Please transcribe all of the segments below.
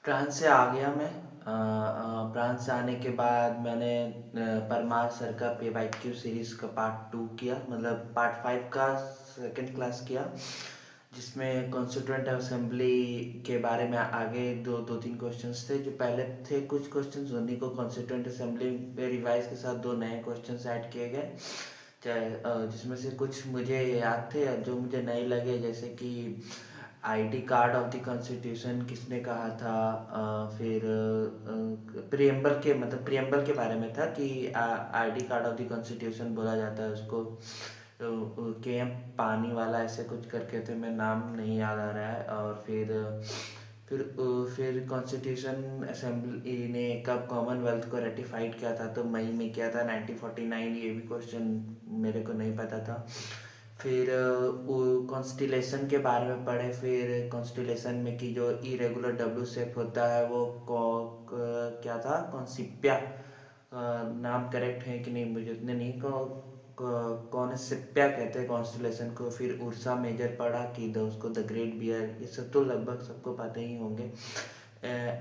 France से आ गया मैं। फ्रांस से आने के बाद मैंने परमार सर का PYQ सीरीज़ का पार्ट 2 किया, मतलब पार्ट 5 का सेकंड क्लास किया, जिसमें कॉन्स्टिट्यूएंट असेंबली के बारे में आगे दो दो तीन क्वेश्चंस थे। जो पहले थे कुछ क्वेश्चंस, उन्हीं को कॉन्स्टिट्यूएंट असेंबली में रिवाइज के साथ दो नए क्वेश्चंस ऐड किए गए, जिसमें से कुछ मुझे याद थे जो मुझे नहीं लगे, जैसे कि ID card of the constitution किसने कहा था। फिर प्रियम्बल के, मतलब प्रियम्बल के बारे में था कि ID card of the constitution बोला जाता है उसको। के पानी वाला ऐसे कुछ करके थे, मैं नाम नहीं याद आ रहा है। और फिर कॉन्स्टिट्यूशन असेंबली ने कब कॉमनवेल्थ को रेटिफाइड किया था, तो मई में किया था 1949। ये भी क्वेश्चन मेरे को नहीं पता था। फिर कॉन्स्टिलेशन के बारे में पढ़े। फिर कॉन्स्टिलेशन में कि जो इरेगुलर डब्ल्यू शेप होता है वो क्या था, कॉन्सिप्या। नाम करेक्ट है कि नहीं मुझे उतने नहीं कॉन्सिप्या कहते हैं कॉन्स्टिलेशन को। फिर उर्सा मेजर पढ़ा कि उसको द ग्रेट बियर, ये सब तो लगभग सबको पता ही होंगे।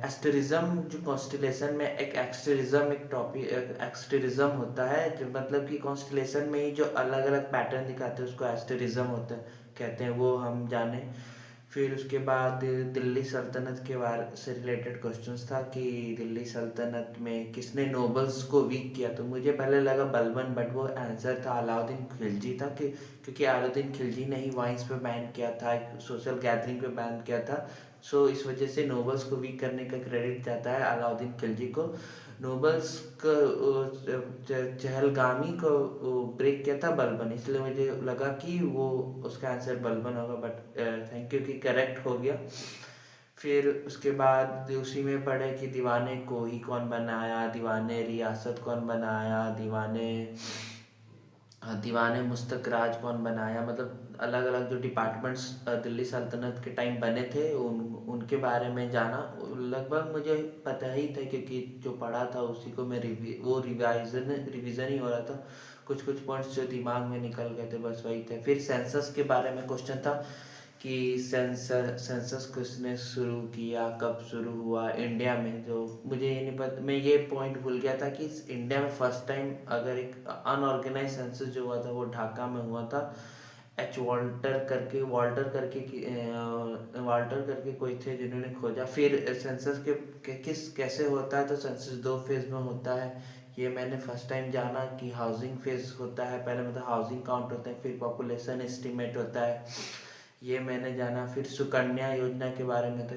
एस्टेरिज्म, जो कॉन्स्टिलेशन में एक एक्सटेरिज्म, एक टॉपिक एक्सटेरिज्म होता है, जो मतलब कि कॉन्स्टिलेशन में ही जो अलग अलग पैटर्न दिखाते हैं उसको एस्टेरिज्म होता है कहते हैं, वो हम जाने। फिर उसके बाद दिल्ली सल्तनत के बारे से रिलेटेड क्वेश्चंस था कि दिल्ली सल्तनत में किसने नोबल्स को वीक किया, तो मुझे पहले लगा बलबन, बट वो आंसर था अलाउद्दीन खिलजी था, कि क्योंकि अलाउद्दीन खिलजी ने ही वाइन्स पे बैन किया था, सोशल गैदरिंग पे बैन किया था। सो इस वजह से नोबल्स को वीक करने का क्रेडिट जाता है अलाउद्दीन खिलजी को। नोबल्स को चहलगामी को ब्रेक किया था बलबन, इसलिए मुझे लगा कि वो उसका आंसर बलबन होगा, बट थैंक यू कि करेक्ट हो गया। फिर उसके बाद उसी में पढ़े कि दीवाने कोही कौन बनाया, दीवाने रियासत कौन बनाया, दीवाने मुस्तक राज कौन बनाया, मतलब अलग अलग जो डिपार्टमेंट्स दिल्ली सल्तनत के टाइम बने थे उनके बारे में जाना। लगभग मुझे पता ही था, क्योंकि जो पढ़ा था उसी को मैं रिवीजन ही हो रहा था। कुछ कुछ पॉइंट्स जो दिमाग में निकल गए थे, बस वही थे। फिर सेंसस के बारे में क्वेश्चन था कि सेंसस किसने शुरू किया, कब शुरू हुआ इंडिया में, जो मुझे ये नहीं पता। मैं ये पॉइंट भूल गया था कि इंडिया में फर्स्ट टाइम अगर एक अनऑर्गेनाइज सेंसस जो हुआ था वो ढाका में हुआ था। एच वाल्टर करके कोई थे जिन्होंने खोजा। फिर सेंसस किस कैसे होता है, तो सेंसस 2 फेज में होता है, ये मैंने फर्स्ट टाइम जाना कि हाउसिंग फेज होता है पहले, मतलब हाउसिंग काउंट होता है, फिर पॉपुलेशन एस्टिमेट होता है, ये मैंने जाना। फिर सुकन्या योजना के बारे में था,